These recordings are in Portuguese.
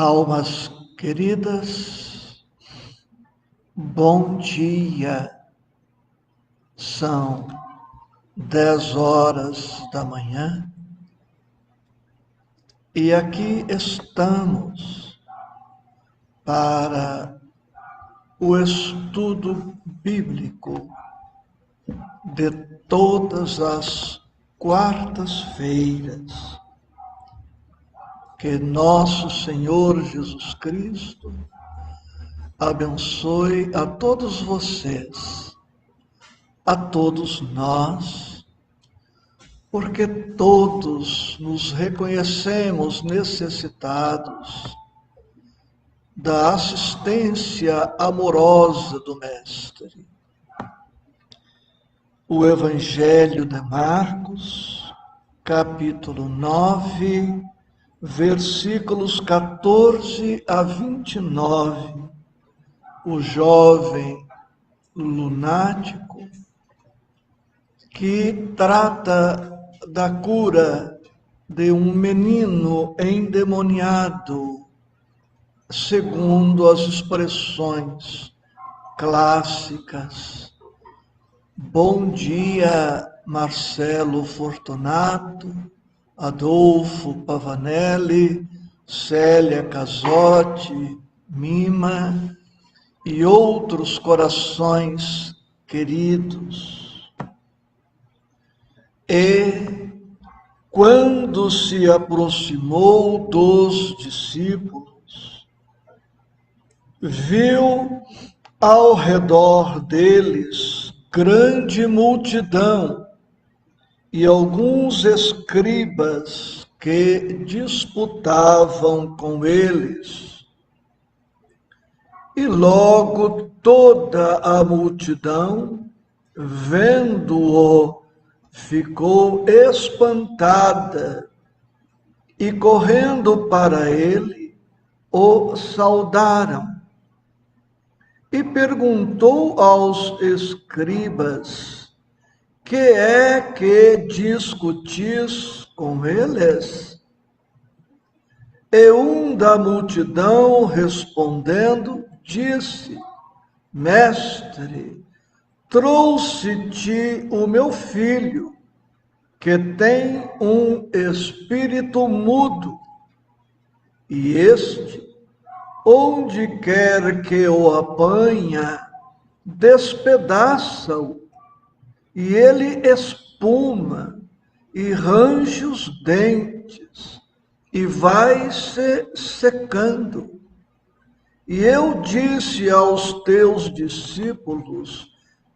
Almas queridas, bom dia. São 10 horas da manhã e aqui estamos para o estudo bíblico de todas as quartas-feiras. Que nosso Senhor Jesus Cristo abençoe a todos vocês, a todos nós, porque todos nos reconhecemos necessitados da assistência amorosa do Mestre. O Evangelho de Marcos, capítulo 9, versículos 14 a 29, o jovem lunático que trata da cura de um menino endemoniado, segundo as expressões clássicas. Bom dia, Marcelo Fortunato, Adolfo Pavanelli, Célia Casotti, Mima e outros corações queridos. E quando se aproximou dos discípulos, viu ao redor deles grande multidão e alguns escribas que disputavam com eles. E logo toda a multidão, vendo-o, ficou espantada e, correndo para ele, o saudaram. E perguntou aos escribas: que é que discutis com eles? E um da multidão, respondendo, disse: Mestre, trouxe-te o meu filho, que tem um espírito mudo, e este, onde quer que o apanha, despedaça-o, e ele espuma e range os dentes e vai se secando. E eu disse aos teus discípulos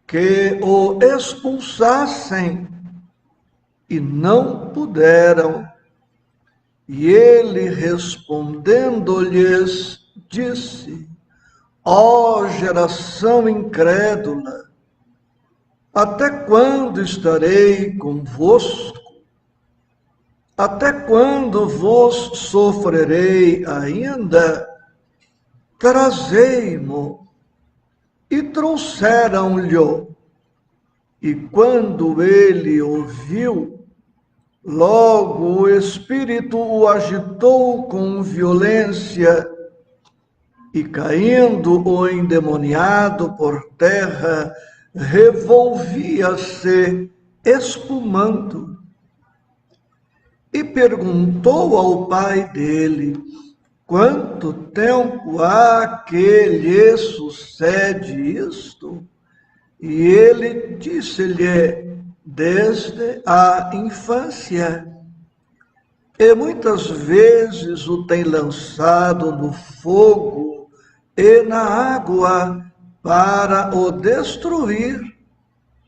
que o expulsassem e não puderam. E ele, respondendo-lhes, disse: ó geração incrédula, até quando estarei convosco? Até quando vos sofrerei ainda? Trazei-mo. E trouxeram-lhe. E quando ele ouviu, logo o espírito o agitou com violência, e caindo o endemoniado por terra, revolvia-se espumando. E perguntou ao pai dele: quanto tempo há que lhe sucede isto? E ele disse-lhe: desde a infância. E muitas vezes o tem lançado no fogo e na água para o destruir.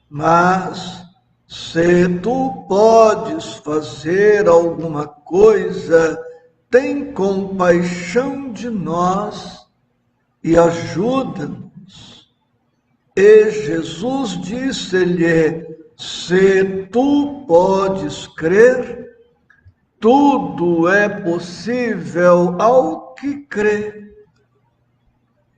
Mas se tu podes fazer alguma coisa, tem compaixão de nós e ajuda-nos. E Jesus disse-lhe: se tu podes crer, tudo é possível ao que crê.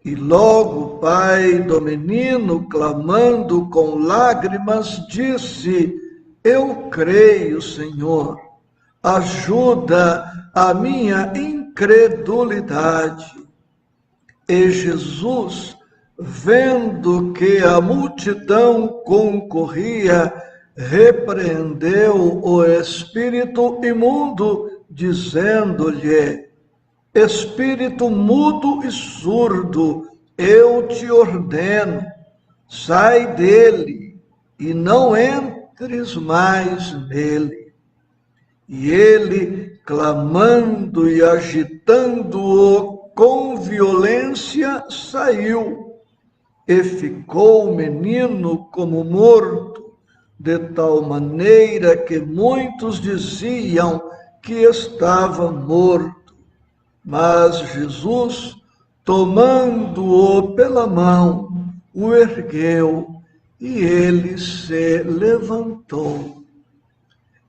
E logo o pai do menino, clamando com lágrimas, disse: eu creio, Senhor, ajuda a minha incredulidade. E Jesus, vendo que a multidão concorria, repreendeu o espírito imundo, dizendo-lhe: Espírito mudo e surdo, eu te ordeno, sai dele e não entres mais nele. E ele, clamando e agitando-o com violência, saiu, e ficou o menino como morto, de tal maneira que muitos diziam que estava morto. Mas Jesus, tomando-o pela mão, o ergueu, e ele se levantou.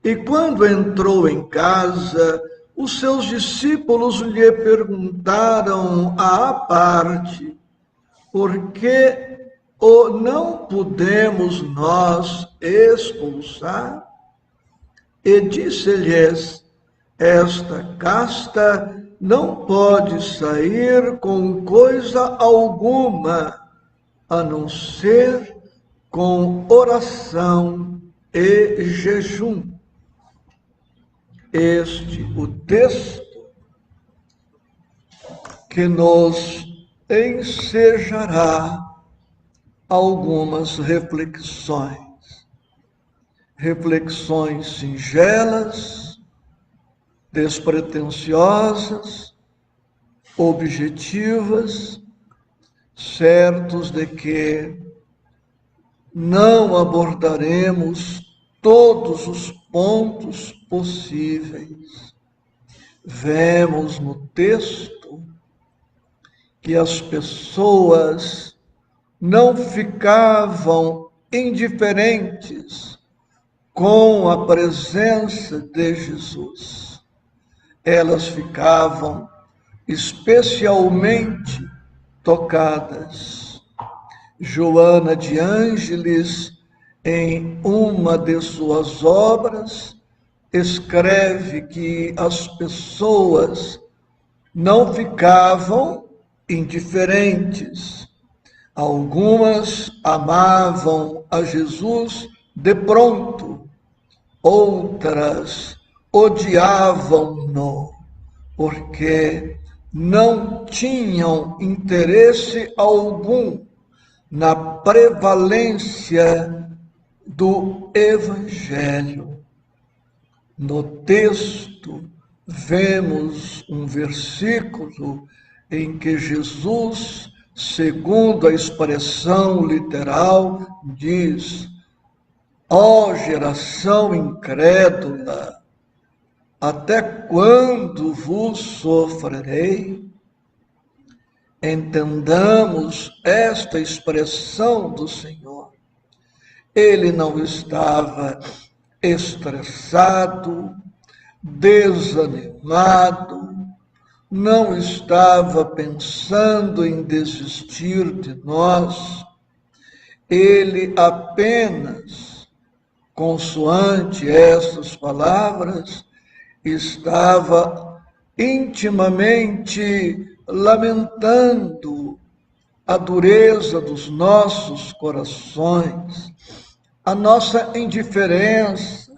E quando entrou em casa, os seus discípulos lhe perguntaram à parte: por que o não podemos nós expulsar? E disse-lhes: esta casta não pode sair com coisa alguma, a não ser com oração e jejum. Este o texto que nos ensejará algumas reflexões singelas, despretensiosas, objetivas, certos de que não abordaremos todos os pontos possíveis. Vemos no texto que as pessoas não ficavam indiferentes com a presença de Jesus. Elas ficavam especialmente tocadas. Joana de Ângeles, em uma de suas obras, escreve que as pessoas não ficavam indiferentes. Algumas amavam a Jesus de pronto, outras odiavam-no, porque não tinham interesse algum na prevalência do Evangelho. No texto, vemos um versículo em que Jesus, segundo a expressão literal, diz: ó geração incrédula, até quando vos sofrerei? Entendamos esta expressão do Senhor. Ele não estava estressado, desanimado, não estava pensando em desistir de nós. Ele apenas, consoante estas palavras, estava intimamente lamentando a dureza dos nossos corações, a nossa indiferença,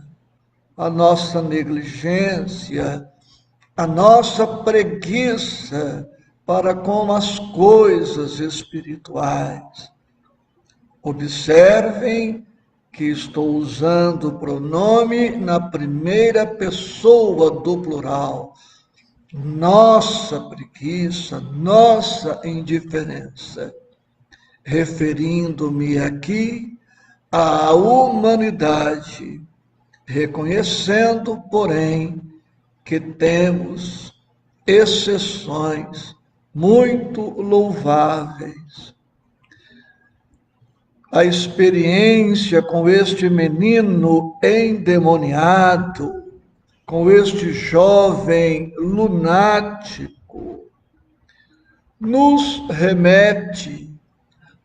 a nossa negligência, a nossa preguiça para com as coisas espirituais. Observem que estou usando o pronome na primeira pessoa do plural. Nossa preguiça, nossa indiferença, referindo-me aqui à humanidade, reconhecendo, porém, que temos exceções muito louváveis. A experiência com este menino endemoniado, com este jovem lunático, nos remete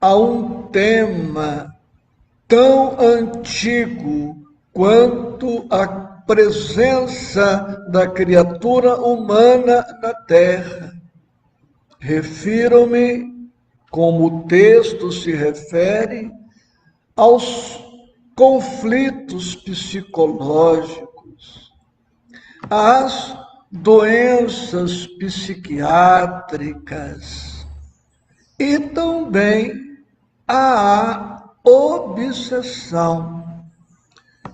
a um tema tão antigo quanto a presença da criatura humana na Terra. Refiro-me, como o texto se refere, aos conflitos psicológicos, às doenças psiquiátricas e também à obsessão.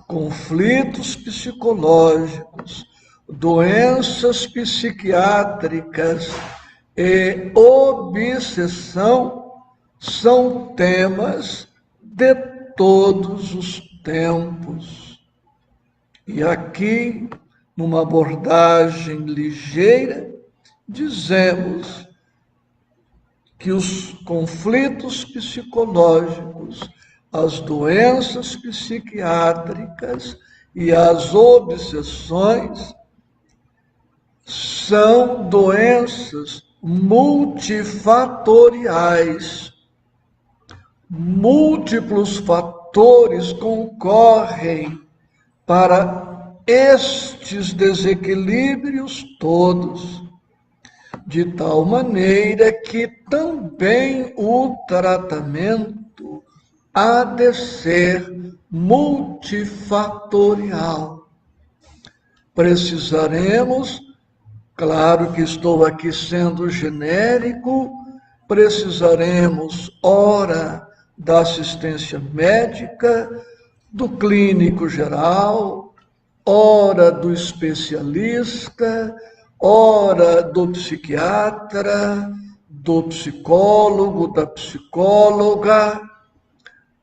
Conflitos psicológicos, doenças psiquiátricas e obsessão são temas de todos os tempos. E aqui, numa abordagem ligeira, dizemos que os conflitos psicológicos, as doenças psiquiátricas e as obsessões são doenças multifatoriais. Múltiplos fatores concorrem para estes desequilíbrios todos, de tal maneira que também o tratamento há de ser multifatorial. Precisaremos, claro que estou aqui sendo genérico, precisaremos, ora, da assistência médica, do clínico geral, ora do especialista, ora do psiquiatra, do psicólogo, da psicóloga,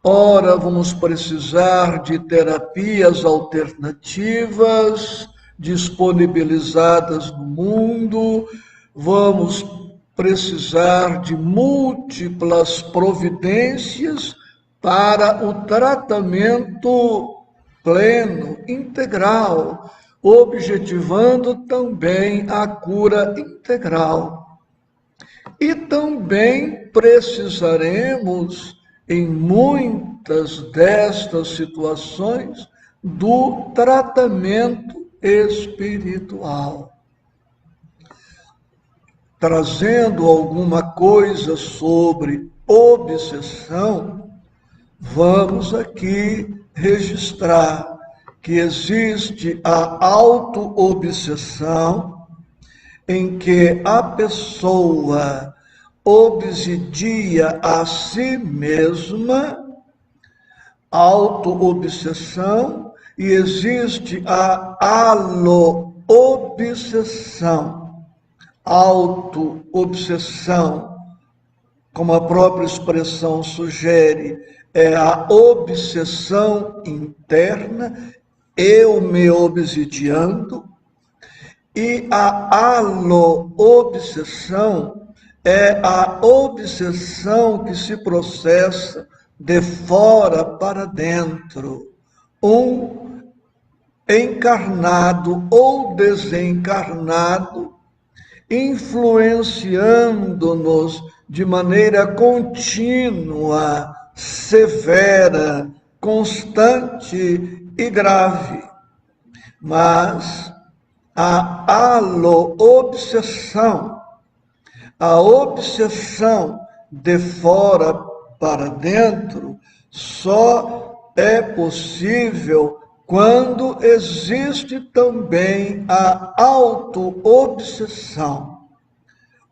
ora vamos precisar de terapias alternativas disponibilizadas no mundo, vamos precisar de múltiplas providências para o tratamento pleno, integral, objetivando também a cura integral. E também precisaremos, em muitas destas situações, do tratamento espiritual. Trazendo alguma coisa sobre obsessão, vamos aqui registrar que existe a auto-obsessão, em que a pessoa obsidia a si mesma, auto-obsessão, e existe a alo-obsessão. Auto-obsessão, como a própria expressão sugere, é a obsessão interna, eu me obsidiando, e a alo-obsessão é a obsessão que se processa de fora para dentro. Um encarnado ou desencarnado influenciando-nos de maneira contínua, severa, constante e grave. Mas a alo-obsessão, a obsessão de fora para dentro, só é possível quando existe também a auto-obsessão.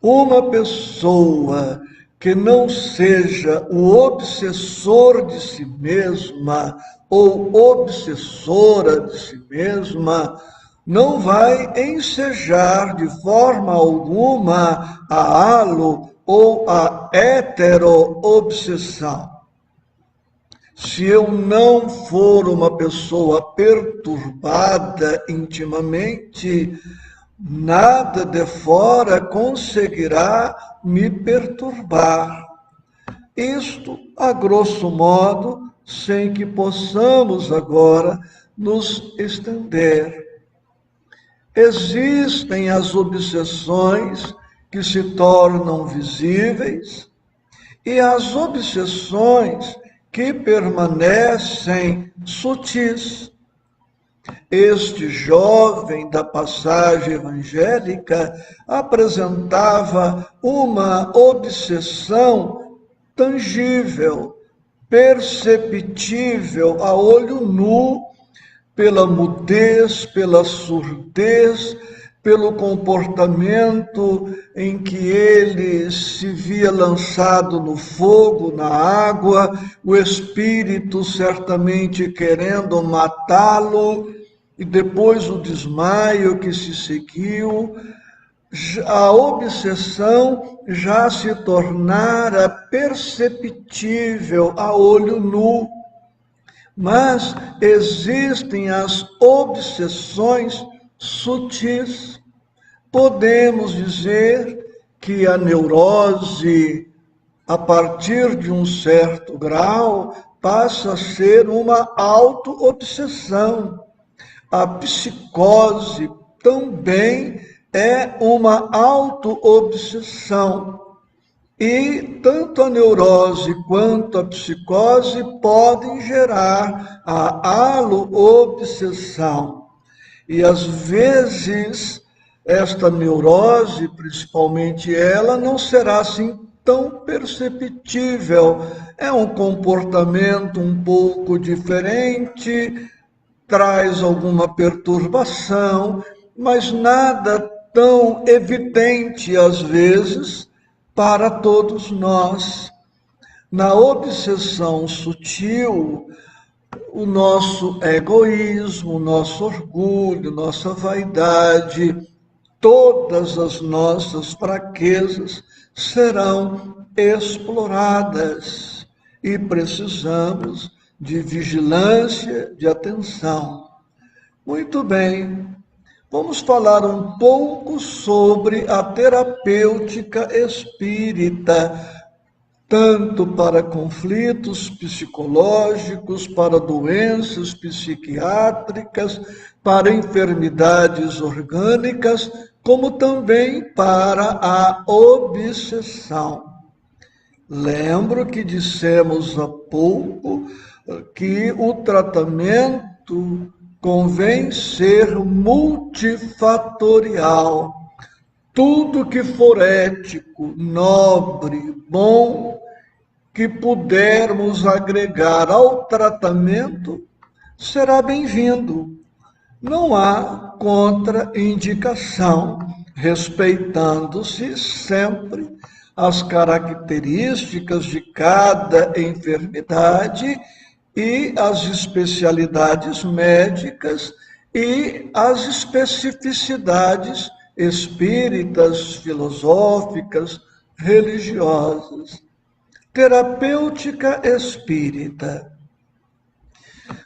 Uma pessoa que não seja o obsessor de si mesma ou obsessora de si mesma, não vai ensejar de forma alguma a alo ou a hetero-obsessão. Se eu não for uma pessoa perturbada intimamente, nada de fora conseguirá me perturbar. Isto, a grosso modo, sem que possamos agora nos estender. Existem as obsessões que se tornam visíveis e as obsessões que permanecem sutis. Este jovem da passagem evangélica apresentava uma obsessão tangível, perceptível a olho nu, pela mudez, pela surdez, pelo comportamento em que ele se via lançado no fogo, na água, o espírito certamente querendo matá-lo, e depois o desmaio que se seguiu. A obsessão já se tornara perceptível a olho nu, mas existem as obsessões sutis. Podemos dizer que a neurose, a partir de um certo grau, passa a ser uma auto-obsessão. A psicose também é uma auto-obsessão. E tanto a neurose quanto a psicose podem gerar a alo-obsessão. E às vezes esta neurose, principalmente ela, não será assim tão perceptível. É um comportamento um pouco diferente, traz alguma perturbação, mas nada tão evidente às vezes para todos nós. Na obsessão sutil, o nosso egoísmo, o nosso orgulho, nossa vaidade, todas as nossas fraquezas serão exploradas e precisamos de vigilância, de atenção. Muito bem, vamos falar um pouco sobre a terapêutica espírita, tanto para conflitos psicológicos, para doenças psiquiátricas, para enfermidades orgânicas, como também para a obsessão. Lembro que dissemos há pouco que o tratamento convém ser multifatorial. Tudo que for ético, nobre, bom, que pudermos agregar ao tratamento, será bem-vindo. Não há contraindicação, respeitando-se sempre as características de cada enfermidade e as especialidades médicas e as especificidades espíritas, filosóficas, religiosas. Terapêutica espírita.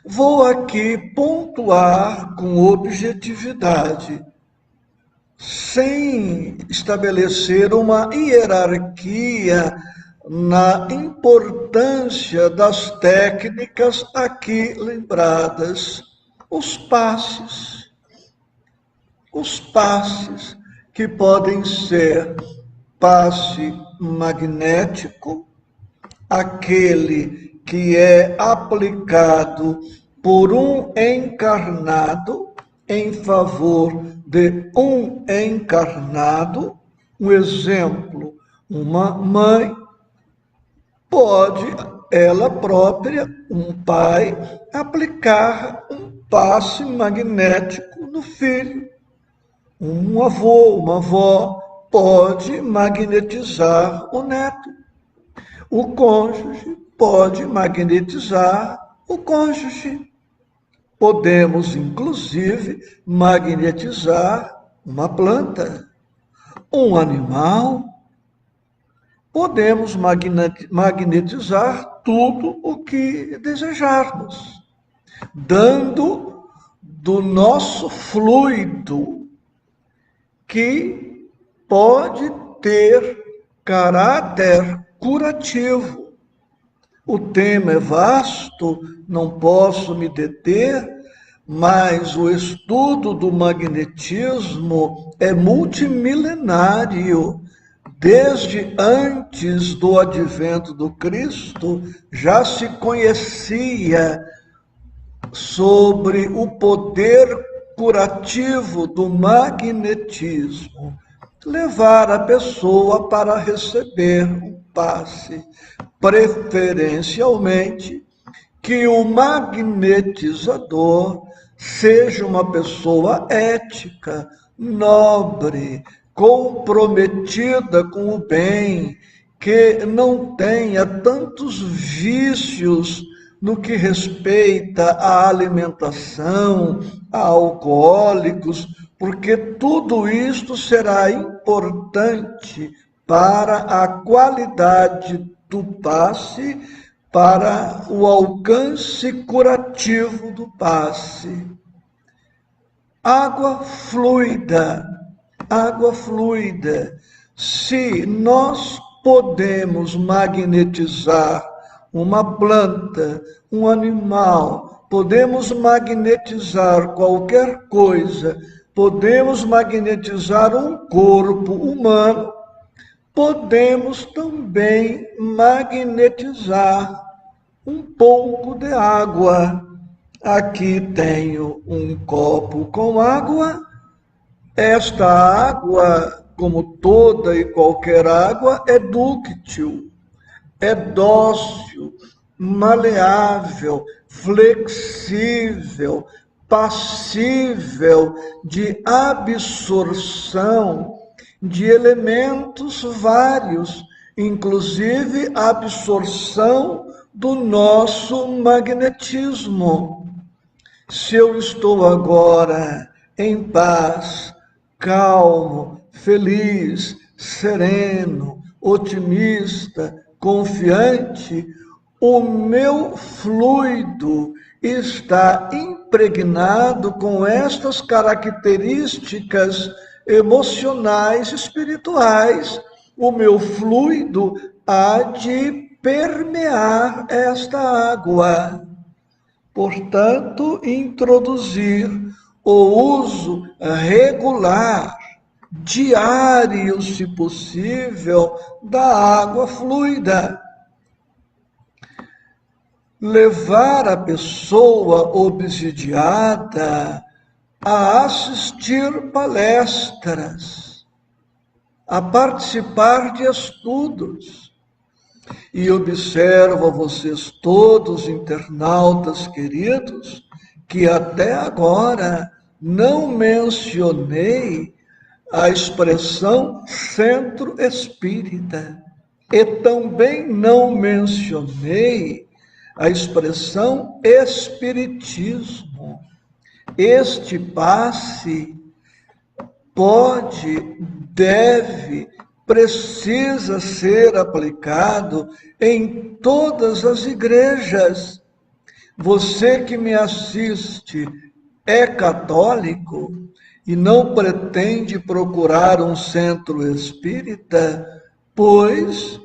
Vou aqui pontuar com objetividade, sem estabelecer uma hierarquia na importância das técnicas aqui lembradas. Os passes que podem ser passe magnético, aquele que é aplicado por um encarnado em favor de um encarnado. Um exemplo, uma mãe pode, ela própria, um pai, aplicar um passe magnético no filho. Um avô, uma avó pode magnetizar o neto. O cônjuge pode magnetizar o cônjuge. Podemos, inclusive, magnetizar uma planta, um animal. Podemos magnetizar tudo o que desejarmos, dando do nosso fluido, que pode ter caráter curativo. O tema é vasto, não posso me deter, mas o estudo do magnetismo é multimilenário. Desde antes do advento do Cristo, já se conhecia sobre o poder curativo do magnetismo, levar a pessoa para receber um passe, preferencialmente que o magnetizador seja uma pessoa ética, nobre, comprometida com o bem, que não tenha tantos vícios no que respeita à alimentação, a alcoólicos, porque tudo isto será importante para a qualidade do passe, para o alcance curativo do passe. Água fluida, água fluida. Se nós podemos magnetizar uma planta, um animal, podemos magnetizar qualquer coisa, podemos magnetizar um corpo humano, podemos também magnetizar um pouco de água. Aqui tenho um copo com água. Esta água, como toda e qualquer água, é dúctil, é dócil, maleável, flexível, passível de absorção de elementos vários, inclusive a absorção do nosso magnetismo. Se eu estou agora em paz, calmo, feliz, sereno, otimista, confiante, o meu fluido está impregnado com estas características emocionais, espirituais. O meu fluido há de permear esta água. Portanto, introduzir o uso regular, diário, se possível, da água fluida. Levar a pessoa obsidiada a assistir palestras, a participar de estudos. E observo a vocês todos, internautas queridos, que até agora não mencionei a expressão centro espírita e também não mencionei a expressão espiritismo. Este passe pode, deve, precisa ser aplicado em todas as igrejas. Você que me assiste é católico e não pretende procurar um centro espírita, pois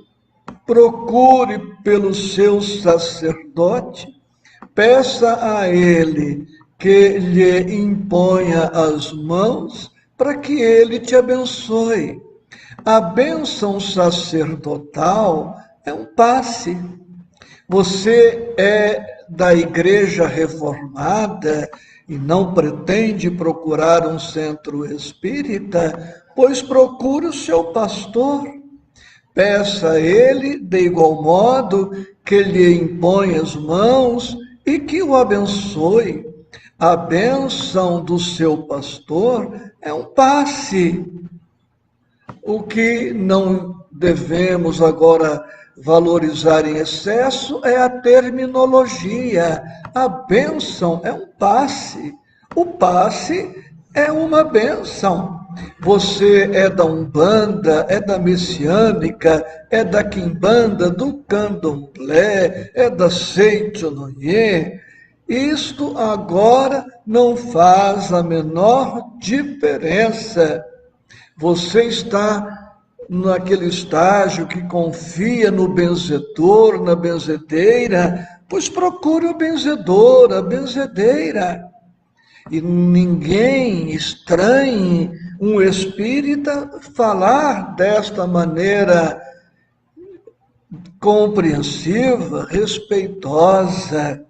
procure pelo seu sacerdote, peça a ele que lhe imponha as mãos para que ele te abençoe. A bênção sacerdotal é um passe. Você é da Igreja Reformada e não pretende procurar um centro espírita, pois procure o seu pastor. Peça a ele, de igual modo, que lhe imponha as mãos e que o abençoe. A bênção do seu pastor é um passe. O que não devemos agora valorizar em excesso é a terminologia. A bênção é um passe. O passe é uma bênção. Você é da Umbanda, é da Messiânica, é da Quimbanda, do Candomblé, é da Seitonoye. Isto agora não faz a menor diferença. Você está naquele estágio que confia no benzedor, na benzedeira, pois procure o benzedor, a benzedeira. E ninguém estranhe um espírita falar desta maneira compreensiva, respeitosa.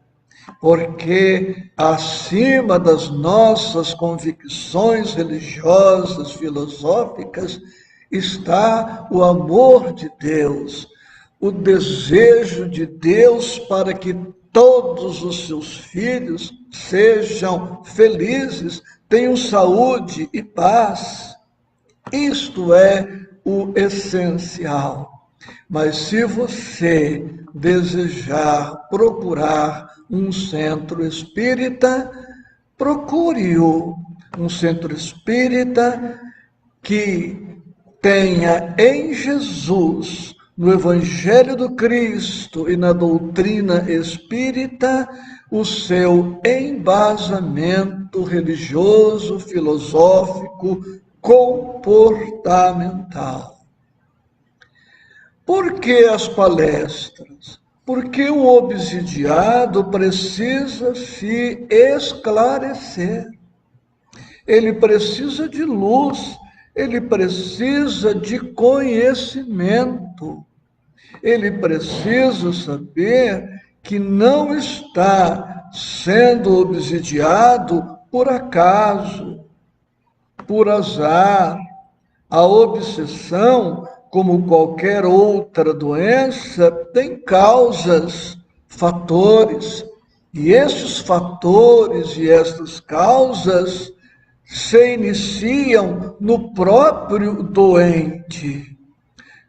porque acima das nossas convicções religiosas, filosóficas, está o amor de Deus, o desejo de Deus para que todos os seus filhos sejam felizes, tenham saúde e paz. Isto é o essencial. Mas se você desejar procurar um centro espírita, procure-o. Um centro espírita que tenha em Jesus, no Evangelho do Cristo e na doutrina espírita, o seu embasamento religioso, filosófico, comportamental. Por que as palestras? Porque o obsidiado precisa se esclarecer. Ele precisa de luz, ele precisa de conhecimento. Ele precisa saber que não está sendo obsidiado por acaso, por azar. A obsessão, como qualquer outra doença, tem causas, fatores. E estes fatores e estas causas se iniciam no próprio doente.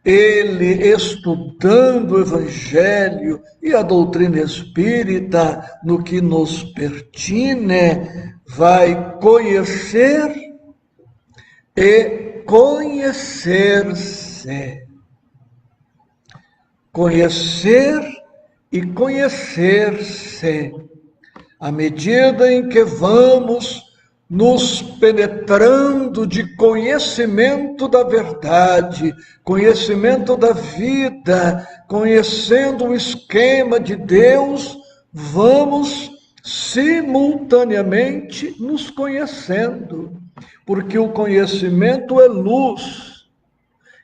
Ele, estudando o Evangelho e a doutrina espírita, no que nos pertine, vai conhecer e conhecer-se. Conhecer e conhecer-se. À medida em que vamos nos penetrando de conhecimento da verdade, conhecimento da vida, conhecendo o esquema de Deus, vamos simultaneamente nos conhecendo, porque o conhecimento é luz,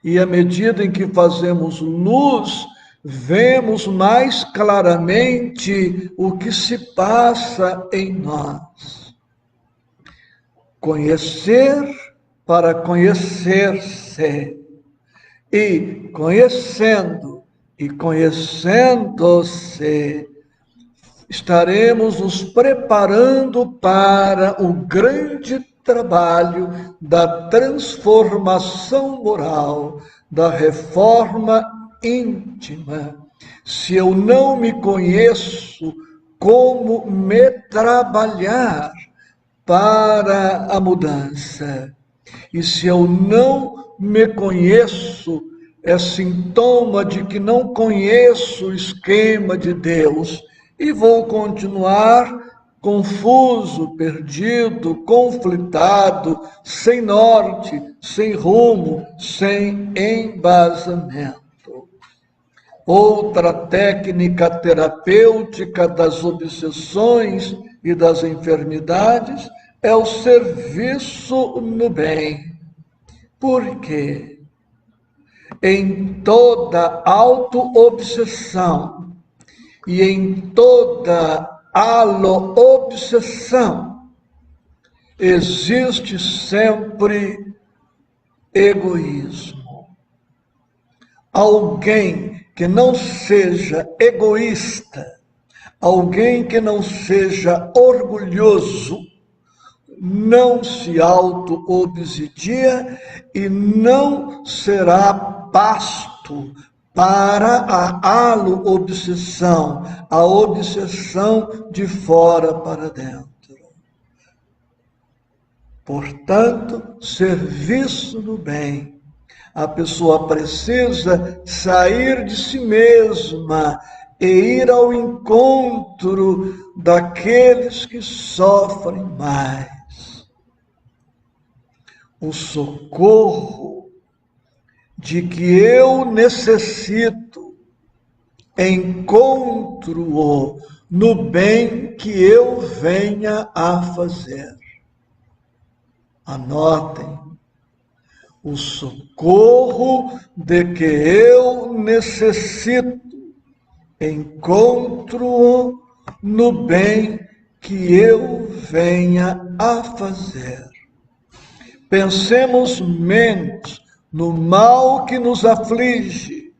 e à medida em que fazemos luz, vemos mais claramente o que se passa em nós. Conhecer para conhecer-se, e conhecendo e conhecendo-se, estaremos nos preparando para o grande trabalho da transformação moral, da reforma íntima. Se eu não me conheço, como me trabalhar para a mudança? E se eu não me conheço, é sintoma de que não conheço o esquema de Deus e vou continuar confuso, perdido, conflitado, sem norte, sem rumo, sem embasamento. Outra técnica terapêutica das obsessões e das enfermidades é o serviço no bem. Por quê? Em toda auto-obsessão e em toda alo-obsessão existe sempre egoísmo. Alguém que não seja egoísta, alguém que não seja orgulhoso, não se auto-obsidia e não será pasto para a alo-obsessão, a obsessão de fora para dentro. Portanto, serviço no bem. A pessoa precisa sair de si mesma e ir ao encontro daqueles que sofrem mais. O socorro de que eu necessito, encontro-o no bem que eu venha a fazer. Anotem. O socorro de que eu necessito, encontro-o no bem que eu venha a fazer. Pensemos menos no mal que nos aflige,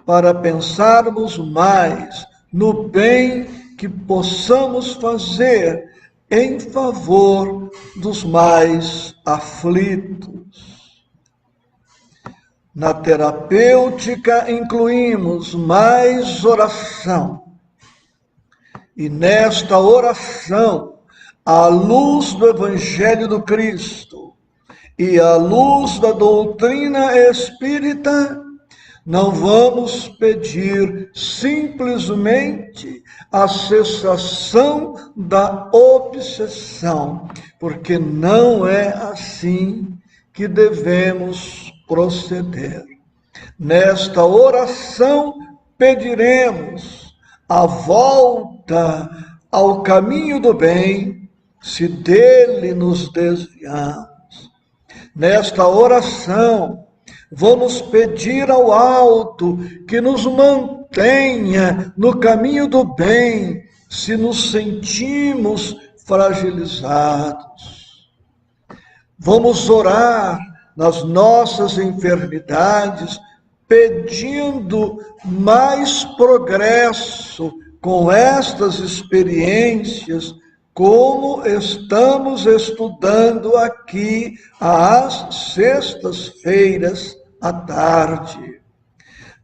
para pensarmos mais no bem que possamos fazer em favor dos mais aflitos. Na terapêutica incluímos mais oração. E nesta oração, à luz do Evangelho do Cristo e à luz da doutrina espírita, não vamos pedir simplesmente a cessação da obsessão, porque não é assim que devemos proceder. Nesta oração, pediremos a volta ao caminho do bem, se dele nos desviamos. Nesta oração, vamos pedir ao alto que nos mantenha no caminho do bem, se nos sentimos fragilizados. Vamos orar nas nossas enfermidades, pedindo mais progresso com estas experiências, como estamos estudando aqui às sextas-feiras à tarde.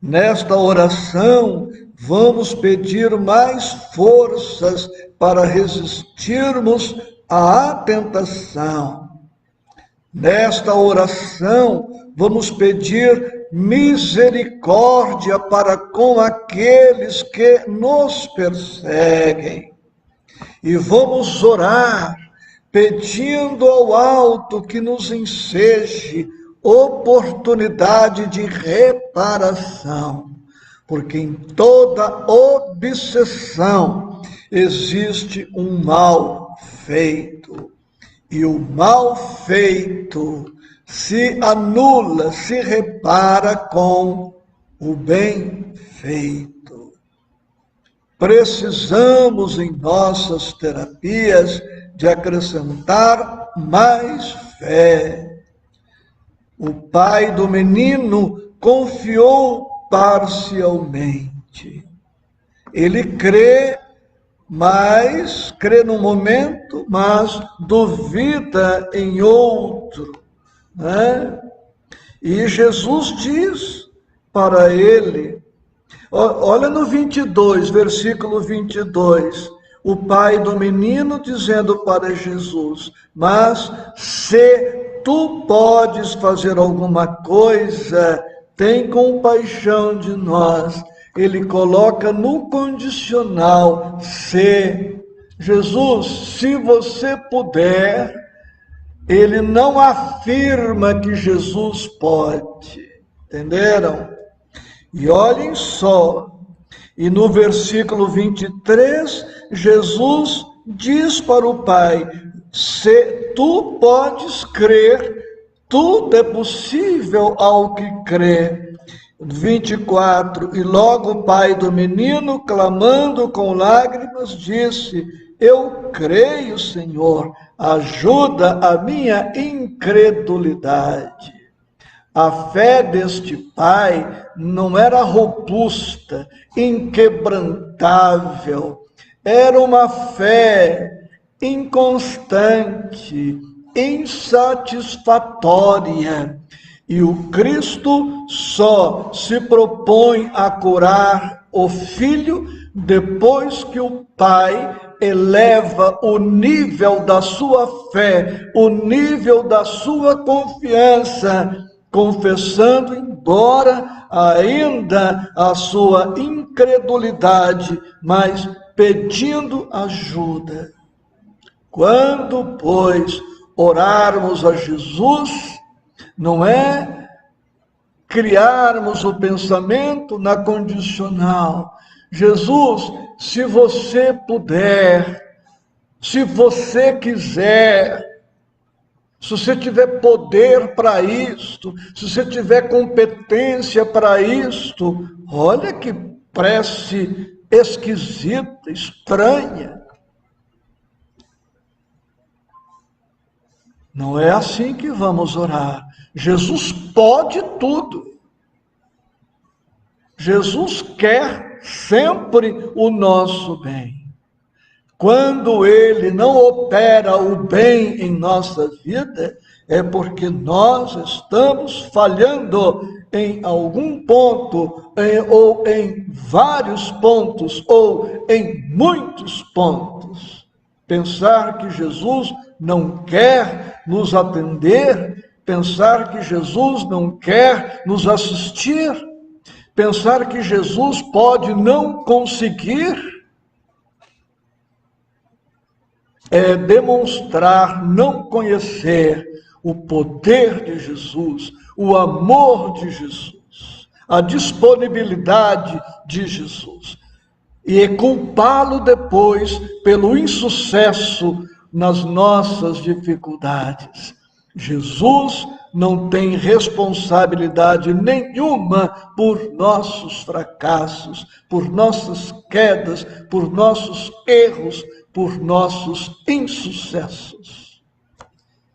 Nesta oração, vamos pedir mais forças para resistirmos à tentação. Nesta oração, vamos pedir misericórdia para com aqueles que nos perseguem. E vamos orar, pedindo ao alto que nos enseje oportunidade de reparação, porque em toda obsessão existe um mal feito, e o mal feito se anula, se repara com o bem feito. Precisamos em nossas terapias de acrescentar mais fé. O pai do menino confiou parcialmente. Ele crê, mas crê num momento, mas duvida em outro, né? E Jesus diz para ele, olha no 22, versículo 22, o pai do menino dizendo para Jesus, mas se tu podes fazer alguma coisa, tem compaixão de nós. Ele coloca no condicional, se. Jesus, se você puder, ele não afirma que Jesus pode. Entenderam? E olhem só, e no versículo 23, Jesus diz para o Pai, se tu podes crer, tudo é possível ao que crê. 24, e logo o pai do menino, clamando com lágrimas, disse, eu creio, Senhor, ajuda a minha incredulidade. A fé deste pai não era robusta, inquebrantável, era uma fé inconstante, insatisfatória. E o Cristo só se propõe a curar o filho depois que o pai eleva o nível da sua fé, o nível da sua confiança, confessando, embora ainda a sua incredulidade, mas pedindo ajuda. Quando, pois, orarmos a Jesus, não é criarmos o pensamento na condicional. Jesus, se você puder, se você quiser, se você tiver poder para isto, se você tiver competência para isto, olha que prece esquisita, estranha. Não é assim que vamos orar. Jesus pode tudo. Jesus quer sempre o nosso bem. Quando Ele não opera o bem em nossa vida, é porque nós estamos falhando em algum ponto, ou em vários pontos, ou em muitos pontos. Pensar que Jesus não quer nos atender, pensar que Jesus não quer nos assistir, pensar que Jesus pode não conseguir, é demonstrar não conhecer o poder de Jesus, o amor de Jesus, a disponibilidade de Jesus, e é culpá-lo depois pelo insucesso nas nossas dificuldades. Jesus não tem responsabilidade nenhuma por nossos fracassos, por nossas quedas, por nossos erros, por nossos insucessos.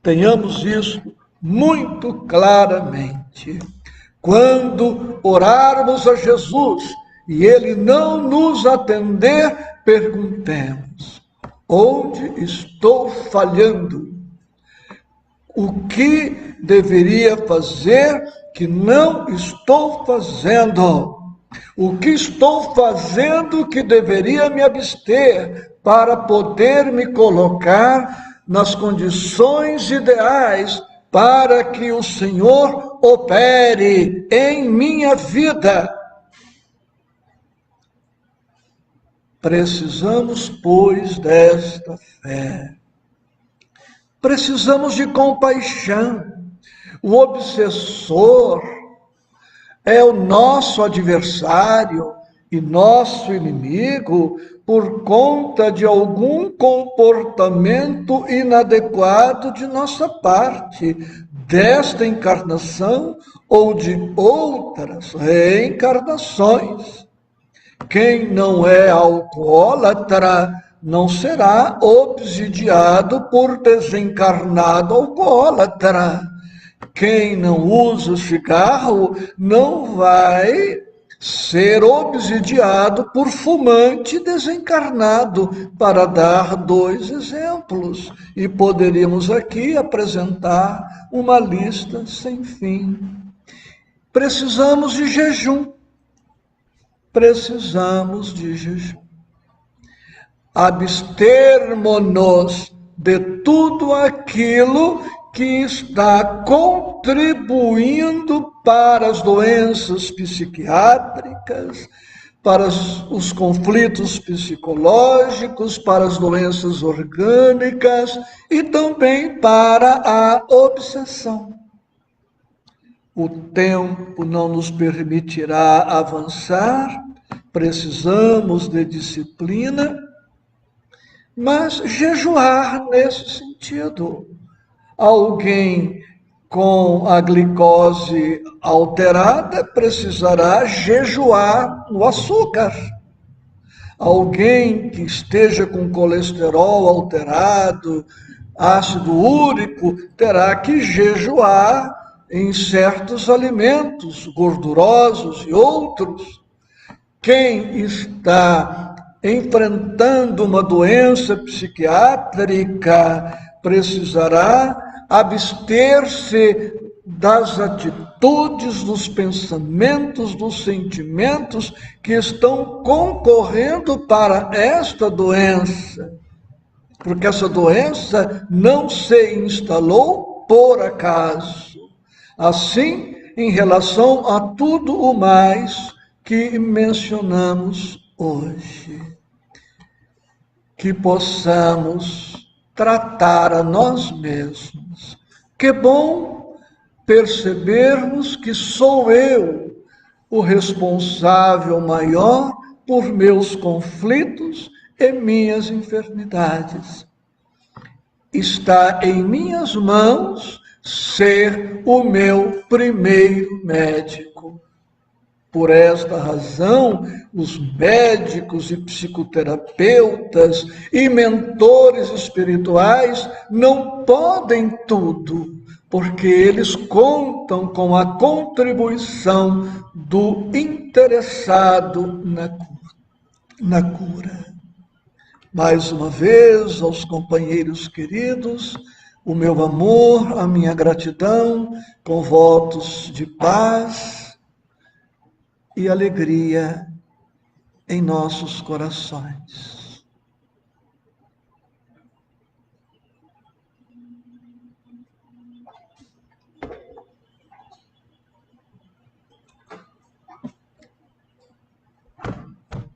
Tenhamos isso muito claramente. Quando orarmos a Jesus e Ele não nos atender, perguntemos: onde estou falhando? O que deveria fazer que não estou fazendo? O que estou fazendo que deveria me abster para poder me colocar nas condições ideais para que o Senhor opere em minha vida? Precisamos, pois, desta fé. Precisamos de compaixão. O obsessor é o nosso adversário e nosso inimigo por conta de algum comportamento inadequado de nossa parte, desta encarnação ou de outras reencarnações. Quem não é alcoólatra não será obsidiado por desencarnado alcoólatra. Quem não usa cigarro não vai ser obsidiado por fumante desencarnado, para dar 2 exemplos. E poderíamos aqui apresentar uma lista sem fim. Precisamos de jejum. Precisamos de jejum. Abstermos-nos de tudo aquilo que está contribuindo para as doenças psiquiátricas, para os conflitos psicológicos, para as doenças orgânicas e também para a obsessão. O tempo não nos permitirá avançar, precisamos de disciplina, mas jejuar nesse sentido. Alguém com a glicose alterada precisará jejuar no açúcar. Alguém que esteja com colesterol alterado, ácido úrico, terá que jejuar em certos alimentos gordurosos e outros. Quem está enfrentando uma doença psiquiátrica precisará abster-se das atitudes, dos pensamentos, dos sentimentos que estão concorrendo para esta doença, porque essa doença não se instalou por acaso. Assim, em relação a tudo o mais que mencionamos hoje, que possamos tratar a nós mesmos. Que bom percebermos que sou eu o responsável maior por meus conflitos e minhas enfermidades. Está em minhas mãos ser o meu primeiro médico. Por esta razão, os médicos e psicoterapeutas e mentores espirituais não podem tudo, porque eles contam com a contribuição do interessado na cura. Mais uma vez, aos companheiros queridos, o meu amor, a minha gratidão, com votos de paz e alegria em nossos corações.